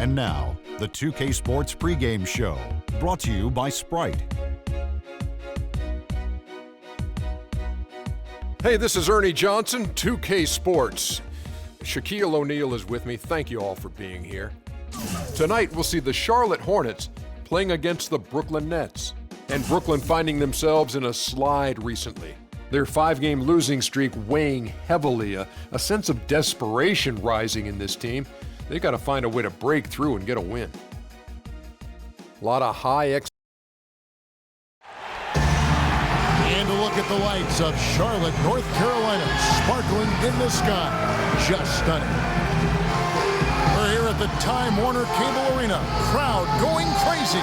And now, the 2K Sports pregame show, brought to you by Sprite. Hey, this is Ernie Johnson, 2K Sports. Shaquille O'Neal is with me. Thank you all for being here. Tonight, we'll see the Charlotte Hornets playing against the Brooklyn Nets. And Brooklyn finding themselves in a slide recently. Their 5-game losing streak weighing heavily, a sense of desperation rising in this team. They've got to find a way to break through and get a win. A lot of high And a look at the lights of Charlotte, North Carolina, sparkling in the sky. Just stunning. We're here at the Time Warner Cable Arena. Crowd going crazy.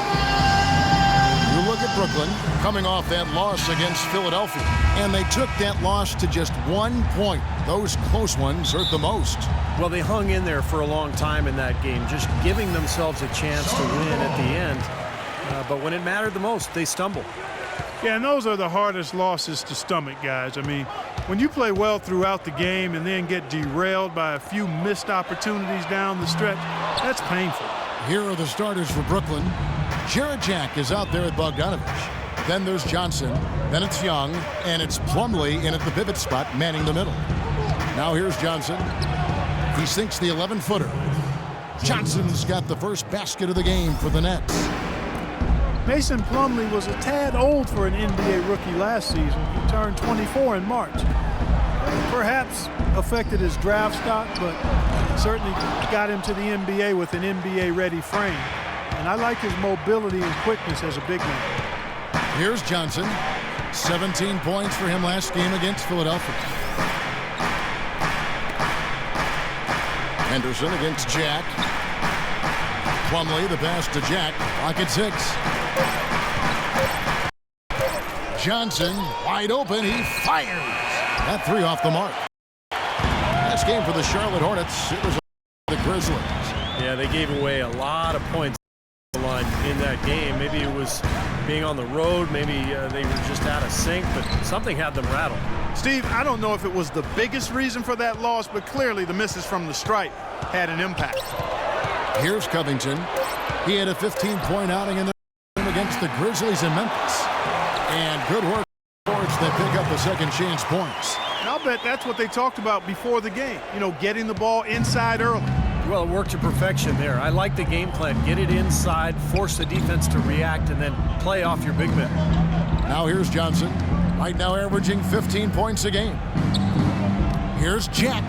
You look at Brooklyn coming off that loss against Philadelphia, and they took that loss to just 1 point. Those close ones hurt the most. Well, they hung in there for a long time in that game, just giving themselves a chance to win at the end. But when it mattered the most, they stumbled. Yeah, and those are the hardest losses to stomach, guys. I mean, when you play well throughout the game and then get derailed by a few missed opportunities down the stretch, that's painful. Here are the starters for Brooklyn. Jarrett Jack is out there at Bogdanovich. Then there's Johnson. Then it's Young. And it's Plumlee in at the pivot spot, manning the middle. Now here's Johnson. He sinks the 11-footer. Johnson's got the first basket of the game for the Nets. Mason Plumlee was a tad old for an NBA rookie last season. He turned 24 in March. Perhaps affected his draft stock, but certainly got him to the NBA with an NBA-ready frame. And I like his mobility and quickness as a big man. Here's Johnson. 17 points for him last game against Philadelphia. Henderson against Jack. Plumlee, the pass to Jack. Clock at 6. Johnson, wide open. He fires. That 3 off the mark. Last game for the Charlotte Hornets. It was the Grizzlies. Yeah, they gave away a lot of points in that game. Maybe it was being on the road. Maybe they were just out of sync, but something had them rattled. Steve, I don't know if it was the biggest reason for that loss, but clearly the misses from the stripe had an impact. Here's Covington. He had a 15-point outing in the game against the Grizzlies in Memphis. And good work forwards that pick up the second chance points. And I'll bet that's what they talked about before the game. You know, getting the ball inside early. Well, it worked to perfection there. I like the game plan. Get it inside, force the defense to react, and then play off your big men. Now here's Johnson. Right now averaging 15 points a game. Here's Jack.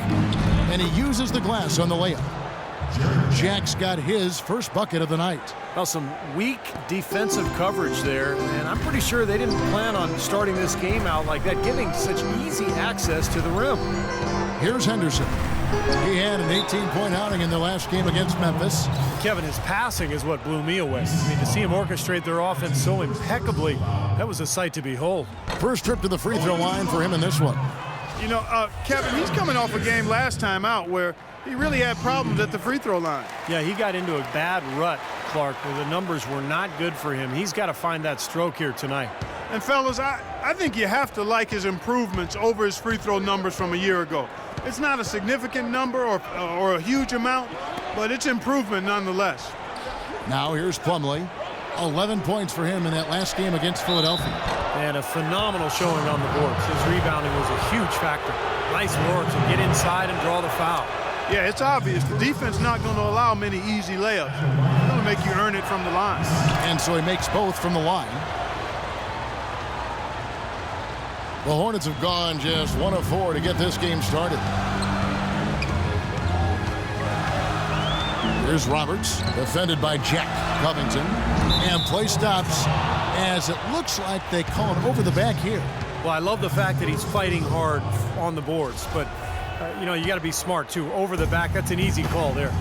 And he uses the glass on the layup. Jack's got his first bucket of the night. Well, some weak defensive coverage there, and I'm pretty sure they didn't plan on starting this game out like that, giving such easy access to the rim. Here's Henderson. He had an 18-point outing in the last game against Memphis. Kevin, his passing is what blew me away. I mean, to see him orchestrate their offense so impeccably, that was a sight to behold. First trip to the free throw line for him in this one. You know, Kevin, he's coming off a game last time out where he really had problems at the free throw line. Yeah, he got into a bad rut, Clark, where the numbers were not good for him. He's got to find that stroke here tonight. And fellas, I think you have to like his improvements over his free throw numbers from a year ago. It's not a significant number or a huge amount, but it's improvement nonetheless. Now here's Plumlee. 11 points for him in that last game against Philadelphia. And a phenomenal showing on the boards. His rebounding was a huge factor. Nice work to get inside and draw the foul. Yeah, it's obvious. The defense not going to allow many easy layups. It's going to make you earn it from the line. And so he makes both from the line. The Hornets have gone just 1 of 4 to get this game started. Here's Roberts, defended by Jack Covington. And play stops as it looks like they call it over the back here. Well, I love the fact that he's fighting hard on the boards, but you know, you got to be smart too. Over the back, that's an easy call there.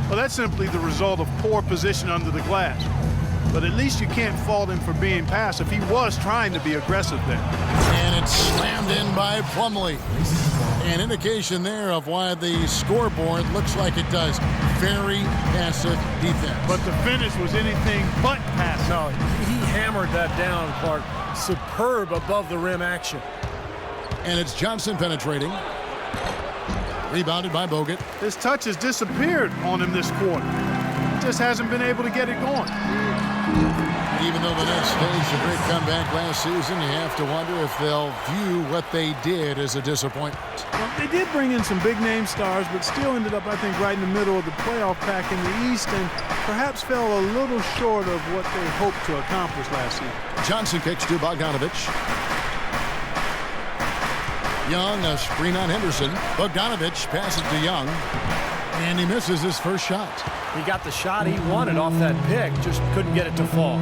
Well, that's simply the result of poor position under the glass. But at least you can't fault him for being passive. He was trying to be aggressive there. And it's slammed in by Plumlee. An indication there of why the scoreboard looks like it does. Very passive defense. But the finish was anything but passive. No, he hammered that down, Clark. Superb above the rim action. And it's Johnson penetrating. Rebounded by Bogut. His touch has disappeared on him this quarter. just hasn't been able to get it going. Even though the Nets staged a great comeback last season, you have to wonder if they'll view what they did as a disappointment. Well, they did bring in some big-name stars, but still ended up, I think, right in the middle of the playoff pack in the East and perhaps fell a little short of what they hoped to accomplish last season. Johnson kicks to Bogdanovich. Young, a screen on Henderson. Bogdanovich passes to Young, and he misses his first shot. He got the shot he wanted off that pick, just couldn't get it to fall.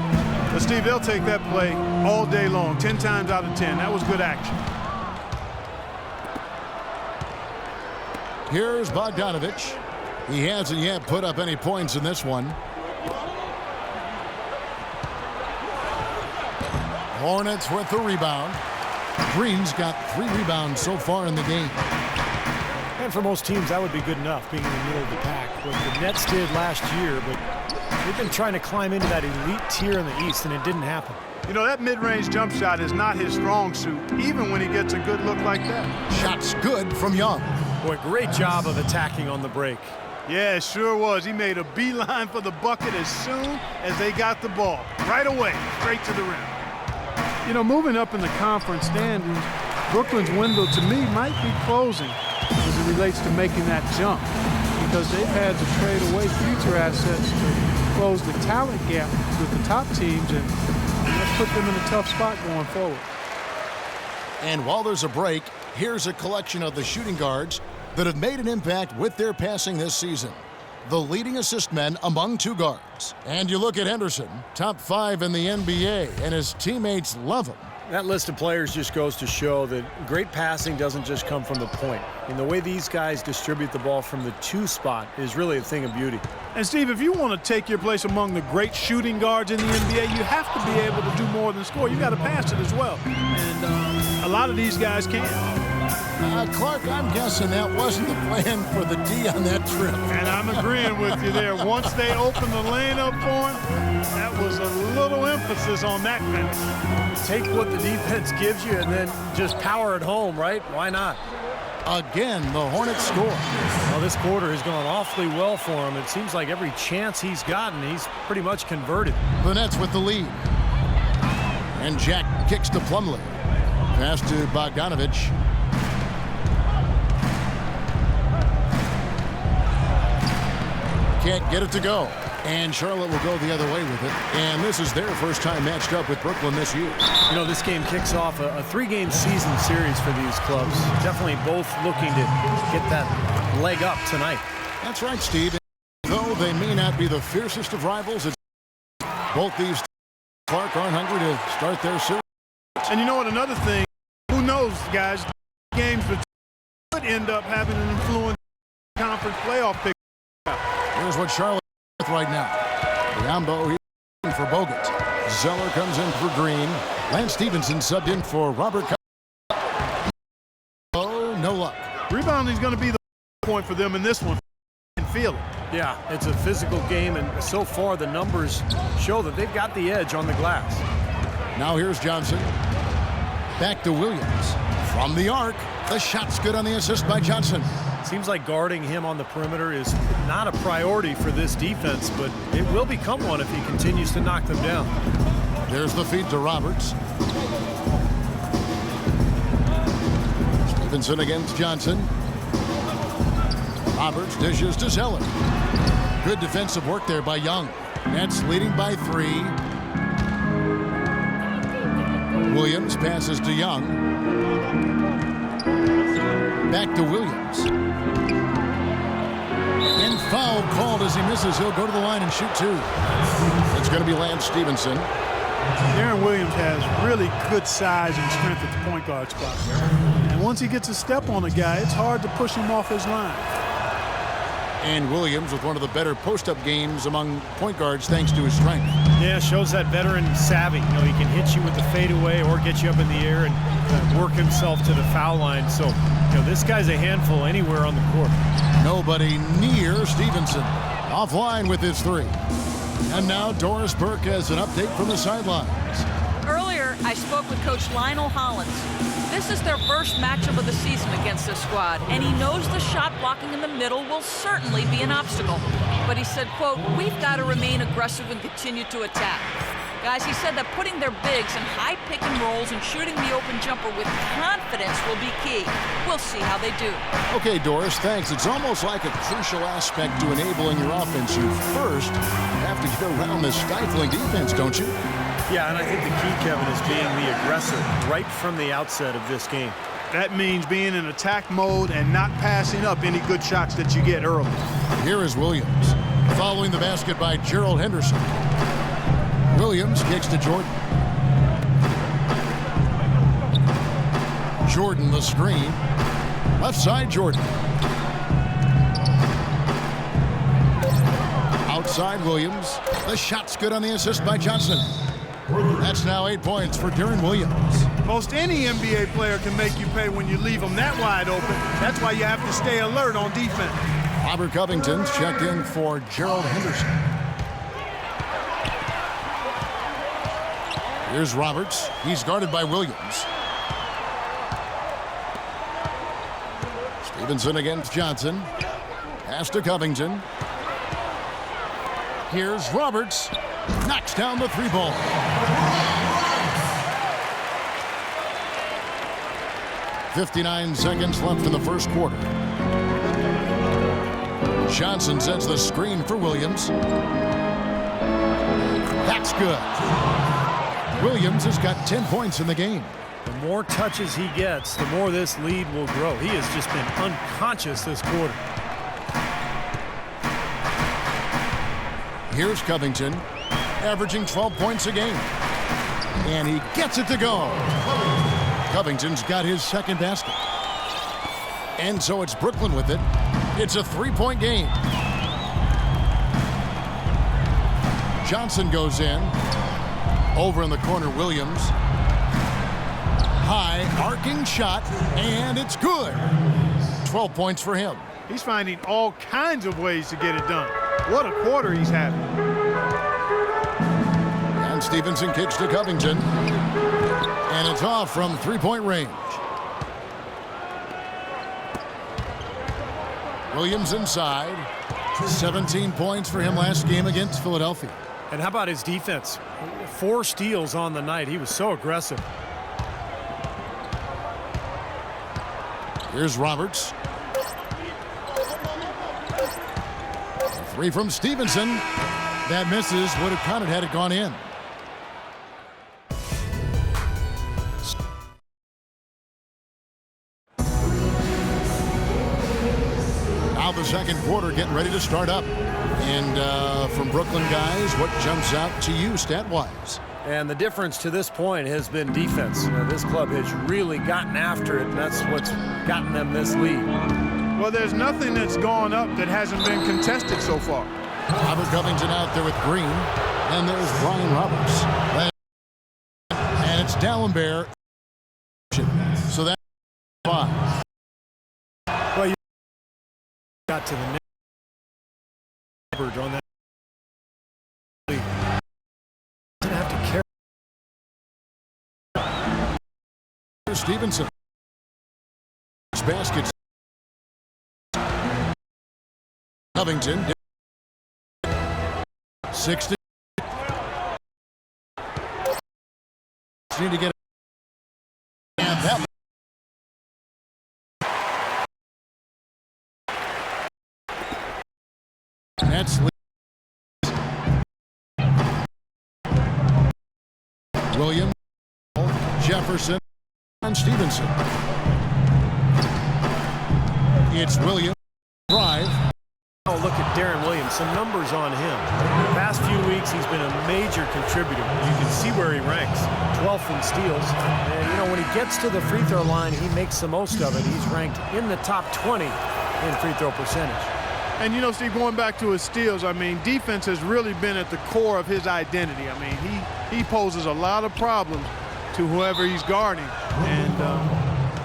But Steve, they'll take that play all day long, 10 times out of 10. That was good action. Here's Bogdanovich. He hasn't yet put up any points in this one. Hornets with the rebound. Green's got 3 rebounds so far in the game. And for most teams, that would be good enough, being in the middle of the pack. What the Nets did last year, but they've been trying to climb into that elite tier in the East, and it didn't happen. You know, that mid-range jump shot is not his strong suit, even when he gets a good look like that. Shot's good from Young. Boy, great job of attacking on the break. Yeah, it sure was. He made a beeline for the bucket as soon as they got the ball. Right away, straight to the rim. You know, moving up in the conference standings, Brooklyn's window, to me, might be closing as it relates to making that jump, because they've had to trade away future assets to close the talent gap with the top teams, and that's put them in a tough spot going forward. And while there's a break, here's a collection of the shooting guards that have made an impact with their passing this season. The leading assist men among 2 guards. And you look at Henderson, top 5 in the NBA, and his teammates love him. That list of players just goes to show that great passing doesn't just come from the point. And the way these guys distribute the ball from the 2 spot is really a thing of beauty. And Steve, if you want to take your place among the great shooting guards in the NBA, you have to be able to do more than score. You got to pass it as well. And a lot of these guys can. Clark, I'm guessing that wasn't the plan for the D on that trip. And I'm agreeing with you there. Once they opened the lane up for him, that was a little emphasis on that finish. Take what the defense gives you and then just power it home, right? Why not? Again, the Hornets score. Well, this quarter has gone awfully well for him. It seems like every chance he's gotten, he's pretty much converted. The Nets with the lead. And Jack kicks to Plumlee. Pass to Bogdanovich. Can't get it to go. And Charlotte will go the other way with it. And this is their first time matched up with Brooklyn this year. You know, this game kicks off a 3-game season series for these clubs. Definitely both looking to get that leg up tonight. That's right, Steve. Though they may not be the fiercest of rivals, both these Clark aren't hungry to start their series. And you know what, another thing, who knows, guys, games could end up having an influence on conference playoff pick. Here's what Charlotte is right now. Biombo here for Bogut. Zeller comes in for Green. Lance Stevenson subbed in for Robert. Oh, no luck. Rebounding is going to be the point for them in this one. And feel it. Yeah, it's a physical game, and so far the numbers show that they've got the edge on the glass. Now here's Johnson. Back to Williams. From the arc, the shot's good on the assist by Johnson. Seems like guarding him on the perimeter is not a priority for this defense, but it will become one if he continues to knock them down. There's the feed to Roberts. Stevenson against Johnson. Roberts dishes to Zeller. Good defensive work there by Young. Nets leading by 3. Williams passes to Young. Back to Williams. And foul called as he misses. He'll go to the line and shoot 2. It's going to be Lance Stevenson. Darren Williams has really good size and strength at the point guard spot. And once he gets a step on a guy, it's hard to push him off his line. And Williams with one of the better post-up games among point guards thanks to his strength. Yeah, shows that veteran savvy. You know, he can hit you with the fadeaway or get you up in the air and work himself to the foul line. So, you know, this guy's a handful anywhere on the court. Nobody near Stevenson. Offline with his 3. And now Doris Burke has an update from the sidelines. Earlier, I spoke with Coach Lionel Hollins. This is their first matchup of the season against this squad, and he knows the shot blocking in the middle will certainly be an obstacle. but he said, quote, "We've got to remain aggressive and continue to attack." Guys, he said that putting their bigs in high pick and rolls and shooting the open jumper with confidence will be key. We'll see how they do. Okay, Doris, thanks. It's almost like a crucial aspect to enabling your offense. You first have to get around this stifling defense, don't you? Yeah, and I think the key, Kevin, is being the aggressor right from the outset of this game. That means being in attack mode and not passing up any good shots that you get early. Here is Williams, following the basket by Gerald Henderson. Williams kicks to Jordan. Jordan the screen. Left side Jordan. Outside Williams. The shot's good on the assist by Johnson. That's now 8 points for Deron Williams. Most any NBA player can make you pay when you leave them that wide open. That's why you have to stay alert on defense. Robert Covington's checked in for Gerald Henderson. Here's Roberts. He's guarded by Williams. Stevenson against Johnson. Pass to Covington. Here's Roberts. Knocks down the three ball. .59 seconds left in the first quarter. Johnson sets the screen for Williams. That's good. Williams has got 10 points in the game. The more touches he gets, the more this lead will grow. He has just been unconscious this quarter. Here's Covington, averaging 12 points a game. And he gets it to go. Covington's got his second basket. And so it's Brooklyn with it. It's a three-point game. Johnson goes in. Over in the corner, Williams. High, arcing shot, and it's good. 12 points for him. He's finding all kinds of ways to get it done. What a quarter he's having. And Stevenson kicks to Covington. And it's off from three-point range. Williams inside. 17 points for him last game against Philadelphia. And how about his defense? 4 steals on the night. He was so aggressive. Here's Roberts. Three from Stevenson. That misses. Would have counted had it gone in. Now the second quarter getting ready to start up. And from Brooklyn, guys, what jumps out to you stat-wise? And the difference to this point has been defense. This club has really gotten after it, and that's what's gotten them this lead. Well, there's nothing that's gone up that hasn't been contested so far. Robert Covington out there with Green. And there's Brian Roberts. And it's Dallenberg. So that's 5. Well, you got to the net on that. Doesn't have to carry. Stevenson. Baskets. Covington. 60. Need to get it. And that. That's Williams, Jefferson, and Stevenson. It's Williams. Drive. Oh, look at Deron Williams. Some numbers on him. The past few weeks, he's been a major contributor. You can see where he ranks. 12th in steals. And, you know, when he gets to the free throw line, he makes the most of it. He's ranked in the top 20 in free throw percentage. And, you know, Steve, going back to his steals, I mean, defense has really been at the core of his identity. I mean, he poses a lot of problems to whoever he's guarding. And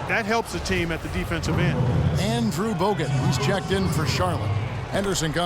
that helps the team at the defensive end. Andrew Bogut, he's checked in for Charlotte. Henderson comes